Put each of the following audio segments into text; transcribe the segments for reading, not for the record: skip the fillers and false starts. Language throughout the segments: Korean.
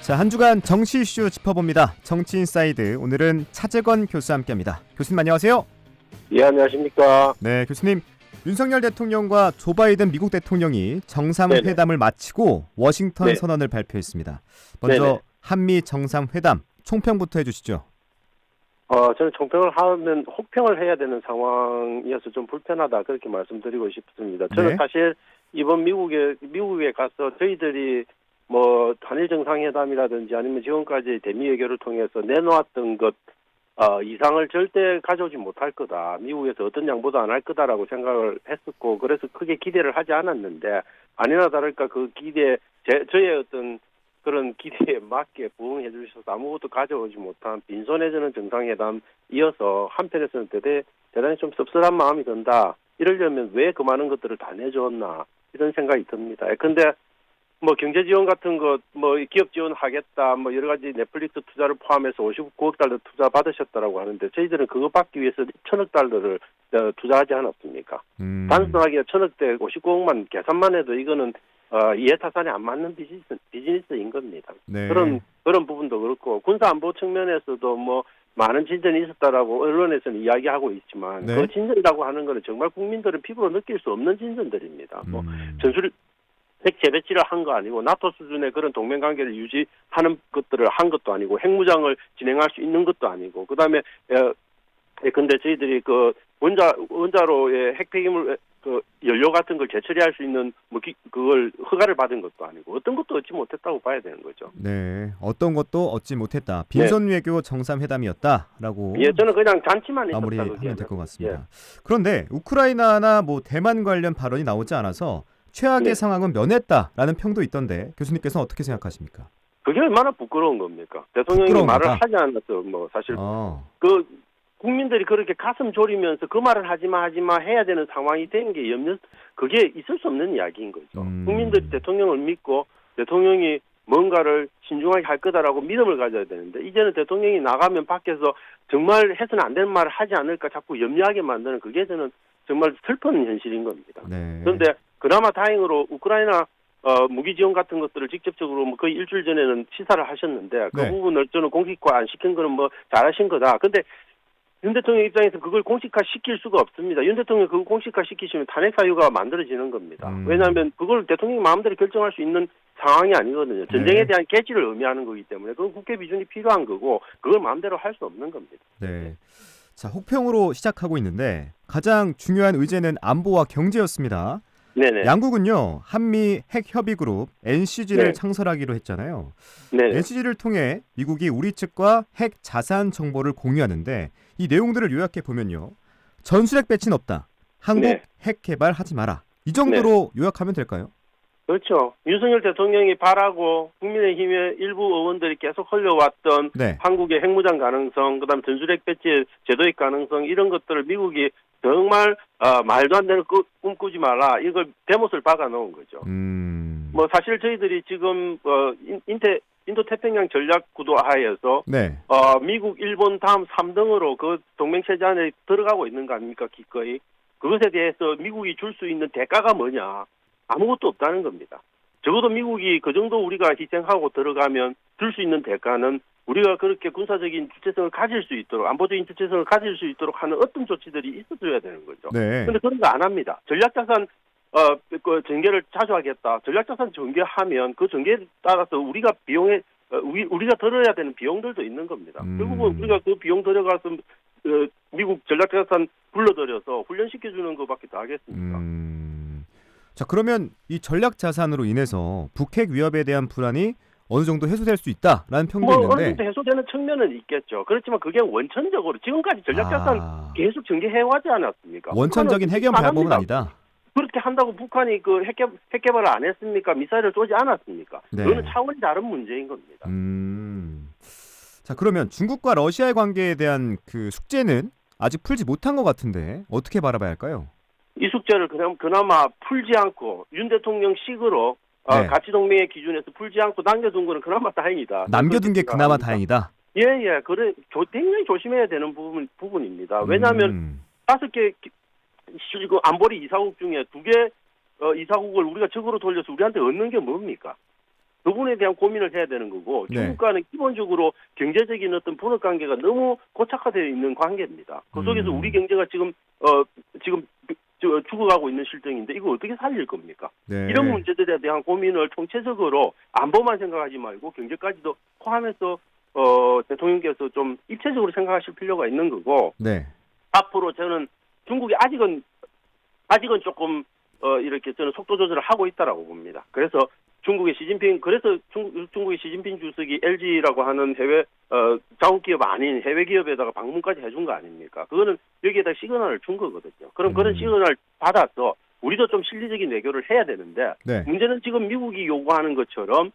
자, 한 주간 정치 이슈 짚어봅니다. 정치인사이드, 오늘은 차재건 교수와 함께합니다. 교수님 안녕하세요. 예, 안녕하십니까. 네, 교수님. 윤석열 대통령과 조 바이든 미국 대통령이 정상회담을 마치고 워싱턴 네. 선언을 발표했습니다. 먼저 네네. 한미 정상회담 총평부터 해주시죠. 저는 총평을 하면 혹평을 해야 되는 상황이어서 좀 불편하다 그렇게 말씀드리고 싶습니다. 저는 네. 사실 이번 미국에 가서 저희들이 뭐 한일 정상회담이라든지 아니면 지금까지 대미 외교를 통해서 내놓았던 것 이상을 절대 가져오지 못할 거다. 미국에서 어떤 양보도 안 할 거다라고 생각을 했었고, 그래서 크게 기대를 하지 않았는데, 아니나 다를까 그 저의 어떤 그런 기대에 맞게 부응해 주셔서 아무것도 가져오지 못한 빈손해지는 정상회담이어서 한편에서는 대단히 좀 씁쓸한 마음이 든다. 이러려면 왜 그 많은 것들을 다 내줬나 이런 생각이 듭니다. 근데 뭐 경제 지원 같은 것, 뭐 기업 지원 하겠다, 뭐 여러 가지 넷플릭스 투자를 포함해서 59억 달러 투자 받으셨다라고 하는데 저희들은 그거 받기 위해서 1,000억 달러를 투자하지 않았습니까? 단순하게 1,000억대 59억만 계산만 해도 이거는 이해타산이 안 맞는 비즈니스인 겁니다. 네. 그런 부분도 그렇고 군사안보 측면에서도 뭐 많은 진전이 있었다라고 언론에서는 이야기하고 있지만 네. 그 진전이라고 하는 거는 정말 국민들은 피부로 느낄 수 없는 진전들입니다. 뭐 핵 재배치를 한 거 아니고 나토 수준의 그런 동맹 관계를 유지하는 것들을 한 것도 아니고 핵무장을 진행할 수 있는 것도 아니고 그다음에 근데 저희들이 그 원자로의 핵 폐기물 그 연료 같은 걸 재처리할 수 있는 뭐 그걸 허가를 받은 것도 아니고 어떤 것도 얻지 못했다고 봐야 되는 거죠. 네, 어떤 것도 얻지 못했다. 빈손 외교 정상회담이었다라고. 예, 저는 그냥 잔치만 있었다. 마무리하면 될 것 같습니다. 그런데 우크라이나나 뭐 대만 관련 발언이 나오지 않아서 최악의 상황은 면했다라는 평도 있던데 교수님께서는 어떻게 생각하십니까? 그게 얼마나 부끄러운 겁니까? 대통령이 말을 하지 않아서 뭐 사실 그 국민들이 그렇게 가슴 졸이면서 그 말을 하지마 해야 되는 상황이 된 게 그게 있을 수 없는 이야기인 거죠. 국민들이 대통령을 믿고 대통령이 뭔가를 신중하게 할 거다라고 믿음을 가져야 되는데 이제는 대통령이 나가면 밖에서 정말 해서는 안 되는 말을 하지 않을까 자꾸 염려하게 만드는 그게 저는 정말 슬픈 현실인 겁니다. 네. 그런데 그나마 다행으로 우크라이나 무기 지원 같은 것들을 직접적으로 뭐 거의 일주일 전에는 시사를 하셨는데 그 부분을 저는 공식화 안 시킨 거는 뭐 잘하신 거다. 근데 윤 대통령 입장에서 그걸 공식화 시킬 수가 없습니다. 윤 대통령 그걸 공식화 시키시면 탄핵 사유가 만들어지는 겁니다. 왜냐하면 그걸 대통령이 마음대로 결정할 수 있는 상황이 아니거든요. 전쟁에 대한 개지를 의미하는 거기 때문에 그건 국회 비준이 필요한 거고 그걸 마음대로 할 수 없는 겁니다. 네. 자, 혹평으로 시작하고 있는데 가장 중요한 의제는 안보와 경제였습니다. 네네. 양국은요 한미 핵협의그룹 NCG를 창설하기로 했잖아요. 네네. NCG를 통해 미국이 우리 측과 핵 자산 정보를 공유하는데 이 내용들을 요약해 보면요. 전술핵 배치는 없다. 한국 핵 개발하지 마라. 이 정도로 요약하면 될까요? 그렇죠. 윤석열 대통령이 바라고 국민의힘의 일부 의원들이 계속 흘려왔던 한국의 핵무장 가능성, 그다음 전술핵 배치 제도의 가능성 이런 것들을 미국이 정말 말도 안 되는 꿈꾸지 마라. 이걸 대못을 박아놓은 거죠. 뭐 사실 저희들이 지금 인도 태평양 전략 구도 하에서 미국, 일본 다음 3등으로 그 동맹 체제 안에 들어가고 있는 거 아닙니까? 기꺼이. 그것에 대해서 미국이 줄 수 있는 대가가 뭐냐? 아무것도 없다는 겁니다. 적어도 미국이 그 정도 우리가 희생하고 들어가면 줄 수 있는 대가는 우리가 그렇게 군사적인 주체성을 가질 수 있도록 안보적인 주체성을 가질 수 있도록 하는 어떤 조치들이 있어줘야 되는 거죠. 그런데 그런 거 안 합니다. 전략자산 그 전개를 자주 하겠다. 전략자산 전개하면 그 전개에 따라서 우리가 우리가 들어야 되는 비용들도 있는 겁니다. 결국은 우리가 그 비용 들어가서 미국 전략자산 불러들여서 훈련시켜주는 것밖에 더 하겠습니까? 자, 그러면 이 전략 자산으로 인해서 북핵 위협에 대한 불안이 어느 정도 해소될 수 있다라는 평도 있는데 어느 정도 해소되는 측면은 있겠죠. 그렇지만 그게 원천적으로 지금까지 전략 자산 계속 전개해왔지 않았습니까? 원천적인 해결 방법은 아니다. 그렇게 한다고 북한이 그 핵 개발을 안 했습니까? 미사일을 쏘지 않았습니까? 그거는 차원이 다른 문제인 겁니다. 자, 그러면 중국과 러시아의 관계에 대한 그 숙제는 아직 풀지 못한 것 같은데 어떻게 바라봐야 할까요? 이 숙제를 그나마 풀지 않고 윤 대통령 식으로 가치동맹의 기준에서 풀지 않고 남겨둔 거는 그나마 다행이다. 남겨둔 게 그나마 다행이다? 예. 그래 굉장히 조심해야 되는 부분입니다. 왜냐하면 5개 안보리 이사국 중에 2개 이사국을 우리가 적으로 돌려서 우리한테 얻는 게 뭡니까? 부분에 대한 고민을 해야 되는 거고 네. 중국과는 기본적으로 경제적인 어떤 분업 관계가 너무 고착화되어 있는 관계입니다. 그 속에서 우리 경제가 지금 죽어가고 있는 실정인데 이거 어떻게 살릴 겁니까? 네. 이런 문제들에 대한 고민을 총체적으로 안보만 생각하지 말고 경제까지도 포함해서 대통령께서 좀 입체적으로 생각하실 필요가 있는 거고 네. 앞으로 저는 중국이 아직은 조금 이렇게 저는 속도 조절을 하고 있다라고 봅니다. 그래서 중국의 시진핑 주석이 LG라고 하는 해외 자국기업 아닌 해외 기업에다가 방문까지 해준 거 아닙니까? 그거는 여기에다 시그널을 준 거거든요. 그럼 그런 시그널을 받아서 우리도 좀 실리적인 외교를 해야 되는데 네. 문제는 지금 미국이 요구하는 것처럼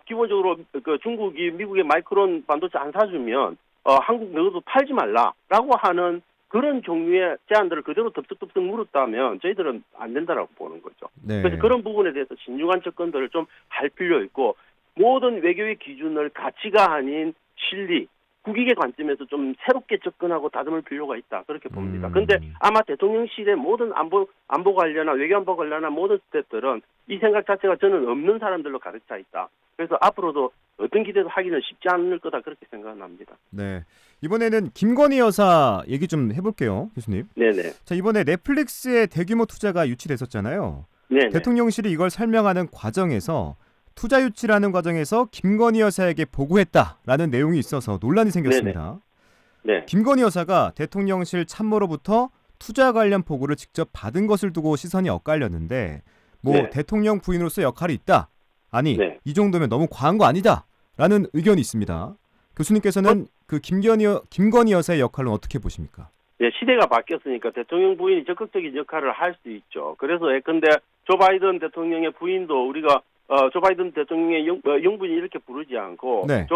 기본적으로 그 중국이 미국의 마이크론 반도체 안 사주면 한국 내어도 팔지 말라라고 하는 그런 종류의 제안들을 그대로 덥석덥석 물었다면 저희들은 안 된다라고 보는 거죠. 네. 그래서 그런 부분에 대해서 신중한 접근들을 좀 할 필요 있고 모든 외교의 기준을 가치가 아닌 실리, 국익의 관점에서 좀 새롭게 접근하고 다듬을 필요가 있다 그렇게 봅니다. 그런데 아마 대통령실의 모든 안보 관련한 외교안보 관련한 모든 스태프들은 이 생각 자체가 저는 없는 사람들로 가득 차 있다. 그래서 앞으로도 어떤 기대도 하기는 쉽지 않을 거다 그렇게 생각합니다. 네. 이번에는 김건희 여사 얘기 좀 해볼게요, 교수님. 네네. 자, 이번에 넷플릭스의 대규모 투자가 유치됐었잖아요. 네네. 대통령실이 이걸 설명하는 과정에서 투자 유치라는 과정에서 김건희 여사에게 보고했다라는 내용이 있어서 논란이 생겼습니다. 네. 김건희 여사가 대통령실 참모로부터 투자 관련 보고를 직접 받은 것을 두고 시선이 엇갈렸는데 네. 대통령 부인으로서 역할이 있다. 아니 네. 이 정도면 너무 과한 거 아니다.라는 의견이 있습니다. 교수님께서는 그 김건희 여사의 역할은 어떻게 보십니까? 네, 시대가 바뀌었으니까 대통령 부인이 적극적인 역할을 할 수 있죠. 그래서 예컨대 조 바이든 대통령의 부인도 우리가 조 바이든 대통령의 영부인 이렇게 부르지 않고 네.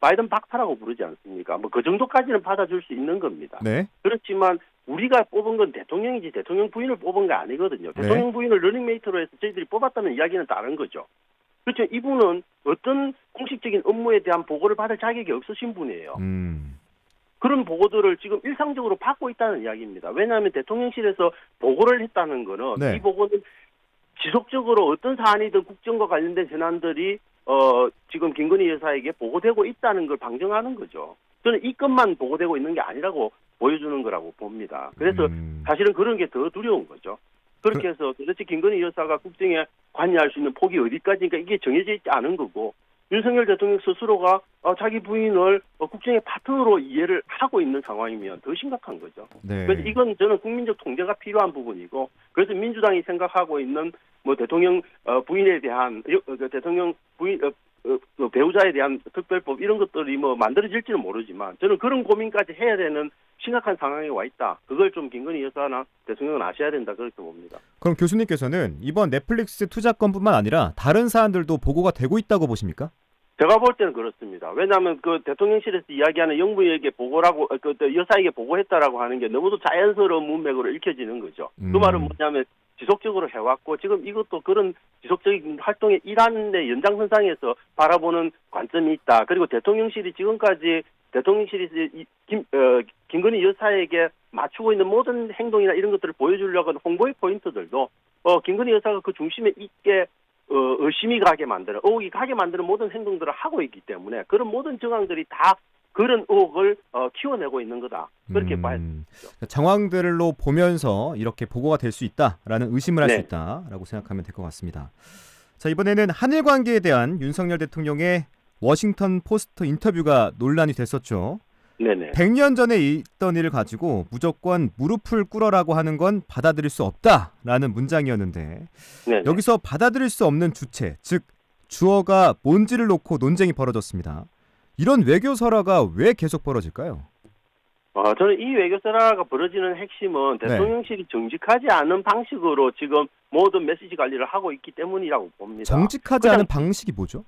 바이든 박사라고 부르지 않습니까? 뭐 그 정도까지는 받아줄 수 있는 겁니다. 네. 그렇지만 우리가 뽑은 건 대통령이지 대통령 부인을 뽑은 게 아니거든요. 네. 대통령 부인을 러닝메이트로 해서 저희들이 뽑았다는 이야기는 다른 거죠. 그렇죠. 이분은 어떤 공식적인 업무에 대한 보고를 받을 자격이 없으신 분이에요. 그런 보고들을 지금 일상적으로 받고 있다는 이야기입니다. 왜냐하면 대통령실에서 보고를 했다는 거는 네. 이 보고는 지속적으로 어떤 사안이든 국정과 관련된 현안들이 지금 김건희 여사에게 보고되고 있다는 걸 방증하는 거죠. 저는 이 건만 보고되고 있는 게 아니라고 보여주는 거라고 봅니다. 그래서 사실은 그런 게 더 두려운 거죠. 그렇게 해서 도대체 김건희 여사가 국정에 관여할 수 있는 폭이 어디까지니까 이게 정해져 있지 않은 거고 윤석열 대통령 스스로가 자기 부인을 국정의 파트너로 이해를 하고 있는 상황이면 더 심각한 거죠. 네. 그래서 이건 저는 국민적 통제가 필요한 부분이고 그래서 민주당이 생각하고 있는 뭐 대통령 부인에 대한 대통령 부인 배우자에 대한 특별법 이런 것들이 뭐 만들어질지는 모르지만 저는 그런 고민까지 해야 되는 심각한 상황에 와 있다. 그걸 좀 김건희 여사나 대통령은 아셔야 된다 그렇게 봅니다. 그럼 교수님께서는 이번 넷플릭스 투자건뿐만 아니라 다른 사안들도 보고가 되고 있다고 보십니까? 제가 볼 때는 그렇습니다. 왜냐하면 그 대통령실에서 이야기하는 영부인에게 보고라고 그 여사에게 보고했다라고 하는 게 너무도 자연스러운 문맥으로 읽혀지는 거죠. 그 말은 뭐냐면 지속적으로 해왔고 지금 이것도 그런 지속적인 활동의 일환의 연장선상에서 바라보는 관점이 있다. 그리고 대통령실이 지금까지 대통령실이 김건희 여사에게 맞추고 있는 모든 행동이나 이런 것들을 보여주려고 하는 홍보의 포인트들도 김건희 여사가 그 중심에 있게 의심이 가게 만드는 의혹이 가게 만드는 모든 행동들을 하고 있기 때문에 그런 모든 정황들이 다 그런 의혹을 키워내고 있는 거다. 그렇게 봐야 되죠. 정황들로 보면서 이렇게 보고가 될 수 있다라는 의심을 할 수 네. 있다라고 생각하면 될 것 같습니다. 자, 이번에는 한일 관계에 대한 윤석열 대통령의 워싱턴 포스트 인터뷰가 논란이 됐었죠. 네네. 100년 전에 있던 일을 가지고 무조건 무릎을 꿇어라고 하는 건 받아들일 수 없다라는 문장이었는데 네네. 여기서 받아들일 수 없는 주체, 즉 주어가 뭔지를 놓고 논쟁이 벌어졌습니다. 이런 외교 설화가 왜 계속 벌어질까요? 저는 이 외교설화가 벌어지는 핵심은 대통령실이 정직하지 않은 방식으로 지금 모든 메시지 관리를 하고 있기 때문이라고 봅니다. 정직하지 않은 방식이 뭐죠?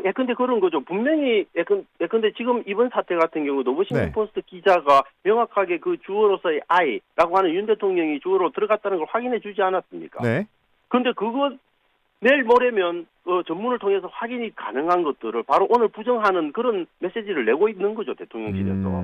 예컨대 그런 거죠. 분명히 예컨대 지금 이번 사태 같은 경우도 워싱턴 네. 포스트 기자가 명확하게 그 주어로서의 I라고 하는 윤 대통령이 주어로 들어갔다는 걸 확인해 주지 않았습니까? 네. 그런데 그거 내일 모레면 전문을 통해서 확인이 가능한 것들을 바로 오늘 부정하는 그런 메시지를 내고 있는 거죠. 대통령실에서.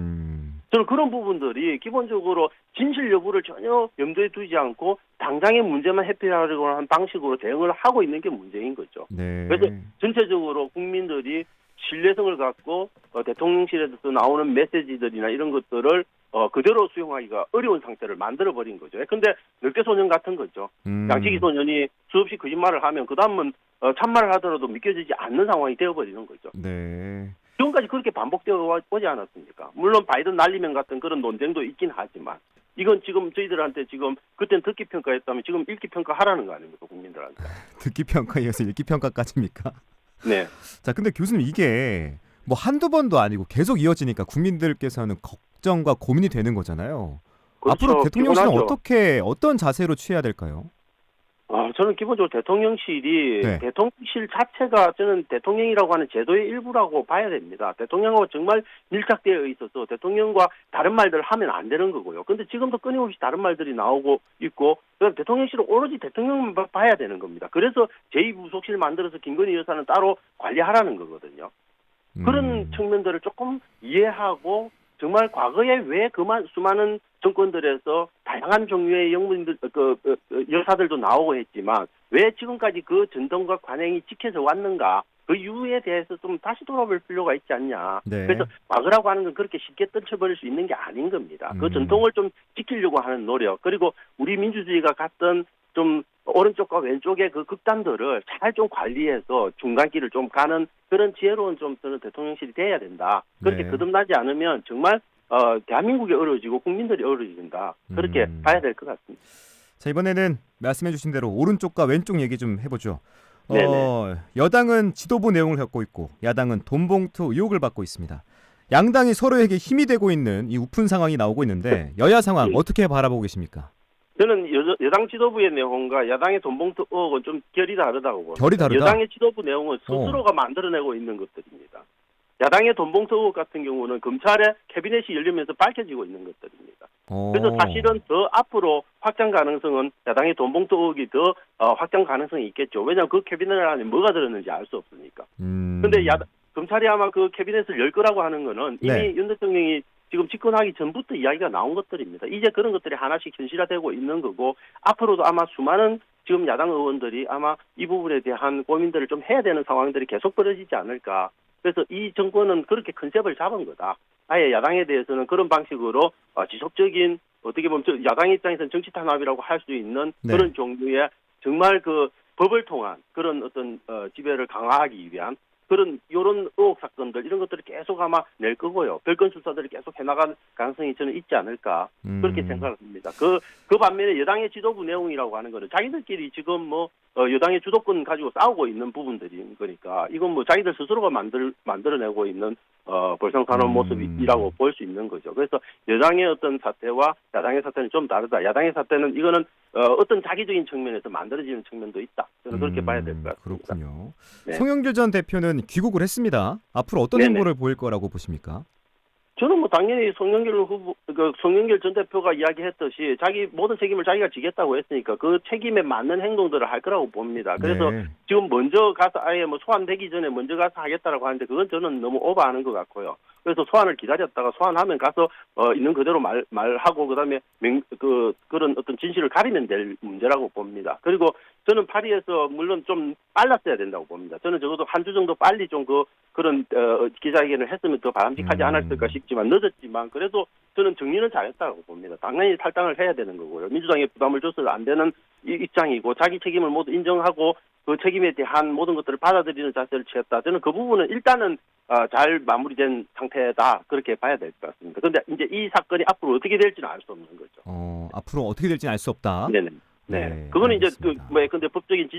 저는 그런 부분들이 기본적으로 진실 여부를 전혀 염두에 두지 않고 당장의 문제만 해결하려고 하는 방식으로 대응을 하고 있는 게 문제인 거죠. 네. 그래서 전체적으로 국민들이 신뢰성을 갖고 대통령실에서 나오는 메시지들이나 이런 것들을 그대로 수용하기가 어려운 상태를 만들어버린 거죠. 근데 늑대 소년 같은 거죠. 양치기 소년이 수없이 거짓말을 하면 그 다음은 참말을 하더라도 믿겨지지 않는 상황이 되어버리는 거죠. 네. 지금까지 그렇게 반복되어 오지 않았습니까? 물론 바이든 날리면 같은 그런 논쟁도 있긴 하지만 이건 지금 저희들한테 지금 그땐 듣기 평가했다면 지금 읽기 평가하라는 거 아닙니까, 국민들한테? 듣기 평가에 이어서 읽기 평가까지입니까? 네. 자, 근데 교수님 이게 뭐 한두 번도 아니고 계속 이어지니까 국민들께서는 걱정과 고민이 되는 거잖아요. 그렇죠. 앞으로 대통령실은 피곤하죠. 어떤 자세로 취해야 될까요? 저는 기본적으로 대통령실이 네. 대통령실 자체가 저는 대통령이라고 하는 제도의 일부라고 봐야 됩니다. 대통령하고 정말 밀착되어 있어서 대통령과 다른 말들을 하면 안 되는 거고요. 근데 지금도 끊임없이 다른 말들이 나오고 있고 그럼 대통령실은 오로지 대통령만 봐야 되는 겁니다. 그래서 제2부속실 만들어서 김건희 여사는 따로 관리하라는 거거든요. 그런 측면들을 조금 이해하고 정말 과거에 왜 그만 수많은 정권들에서 다양한 종류의 영문들 여사들도 나오고 했지만 왜 지금까지 그 전통과 관행이 지켜져 왔는가 그 이유에 대해서 좀 다시 돌아볼 필요가 있지 않냐. 네. 그래서 과거라고 하는 건 그렇게 쉽게 떨쳐버릴 수 있는 게 아닌 겁니다. 그 전통을 좀 지키려고 하는 노력 그리고 우리 민주주의가 갔던 좀 오른쪽과 왼쪽의 그 극단들을 잘 좀 관리해서 중간길을 좀 가는 그런 지혜로운 좀 저는 대통령실이 돼야 된다. 그렇게 네. 거듭나지 않으면 정말 대한민국이 어려워지고 국민들이 어려워진다. 그렇게 봐야 될 것 같습니다. 자, 이번에는 말씀해 주신 대로 오른쪽과 왼쪽 얘기 좀 해보죠. 네네. 여당은 지도부 내용을 갖고 있고 야당은 돈봉투 의혹을 받고 있습니다. 양당이 서로에게 힘이 되고 있는 이 우픈 상황이 나오고 있는데 여야 상황 어떻게 바라보고 계십니까? 저는 여당 지도부의 내용과 야당의 돈봉투 의혹은 좀 결이 다르다고 봅니다. 결이 다르다? 여당의 지도부 내용은 스스로가 만들어내고 있는 것들입니다. 야당의 돈봉투 의혹 같은 경우는 검찰의 캐비넷이 열리면서 밝혀지고 있는 것들입니다. 그래서 사실은 더 앞으로 확장 가능성은 야당의 돈봉투 의혹이 더 확장 가능성이 있겠죠. 왜냐하면 그 캐비넷 안에 뭐가 들었는지 알 수 없으니까. 그런데 검찰이 아마 그 캐비넷을 열 거라고 하는 거는 이미 네. 윤 대통령이 지금 집권하기 전부터 이야기가 나온 것들입니다. 이제 그런 것들이 하나씩 현실화되고 있는 거고 앞으로도 아마 수많은 지금 야당 의원들이 아마 이 부분에 대한 고민들을 좀 해야 되는 상황들이 계속 벌어지지 않을까. 그래서 이 정권은 그렇게 컨셉을 잡은 거다. 아예 야당에 대해서는 그런 방식으로 지속적인 어떻게 보면 야당 입장에서는 정치 탄압이라고 할 수 있는 네. 그런 종류의 정말 그 법을 통한 그런 어떤 지배를 강화하기 위한 그런 이런 의혹 사건들 이런 것들을 계속 아마 낼 거고요. 별건 수사들을 계속 해나갈 가능성이 저는 있지 않을까 그렇게 생각을 합니다. 그 반면에 여당의 지도부 내용이라고 하는 거는 자기들끼리 지금 뭐 여당의 주도권 가지고 싸우고 있는 부분들인 거니까 이건 뭐 자기들 스스로가 만들어내고 있는 볼상사나운 모습이라고 볼 수 있는 거죠. 그래서 여당의 어떤 사태와 야당의 사태는 좀 다르다. 야당의 사태는 이거는 어떤 자기적인 측면에서 만들어지는 측면도 있다. 저는 그렇게 봐야 될 것 같습니다. 그렇군요. 네. 송영길 전 대표는 귀국을 했습니다. 앞으로 어떤 네네. 행보를 보일 거라고 보십니까? 저는 뭐 당연히 송영길 전 대표가 이야기했듯이 자기 모든 책임을 자기가 지겠다고 했으니까 그 책임에 맞는 행동들을 할 거라고 봅니다. 그래서 네. 지금 먼저 가서 아예 뭐 소환되기 전에 먼저 가서 하겠다라고 하는데 그건 저는 너무 오버하는 것 같고요. 그래서 소환을 기다렸다가 소환하면 가서 있는 그대로 말하고 그다음에 그런 어떤 진실을 가리면 될 문제라고 봅니다. 그리고 저는 파리에서 물론 좀 빨랐어야 된다고 봅니다. 저는 적어도 한 주 정도 빨리 좀 그런 기자회견을 했으면 더 바람직하지 않았을까 싶지만 늦었지만 그래도 저는 정리는 잘했다고 봅니다. 당연히 탈당을 해야 되는 거고요. 민주당에 부담을 줘서 안 되는 입장이고 자기 책임을 모두 인정하고 그 책임에 대한 모든 것들을 받아들이는 자세를 취했다. 저는 그 부분은 일단은 잘 마무리된 상태다. 그렇게 봐야 될 것 같습니다. 그런데 이제 이 사건이 앞으로 어떻게 될지는 알 수 없는 거죠. 앞으로 어떻게 될지는 알 수 없다. 네네. 네. 그거는 알겠습니다. 이제 근데 법적인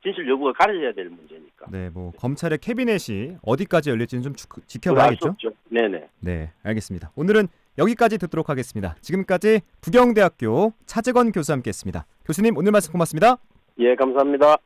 진실 여부가 가려져야 될 문제니까. 네, 뭐 검찰의 캐비넷이 어디까지 열릴지는 좀 알수 지켜봐야겠죠. 없죠. 네네. 네, 알겠습니다. 오늘은 여기까지 듣도록 하겠습니다. 지금까지 부경대학교 차재건 교수와 함께했습니다. 교수님 오늘 말씀 고맙습니다. 예, 감사합니다.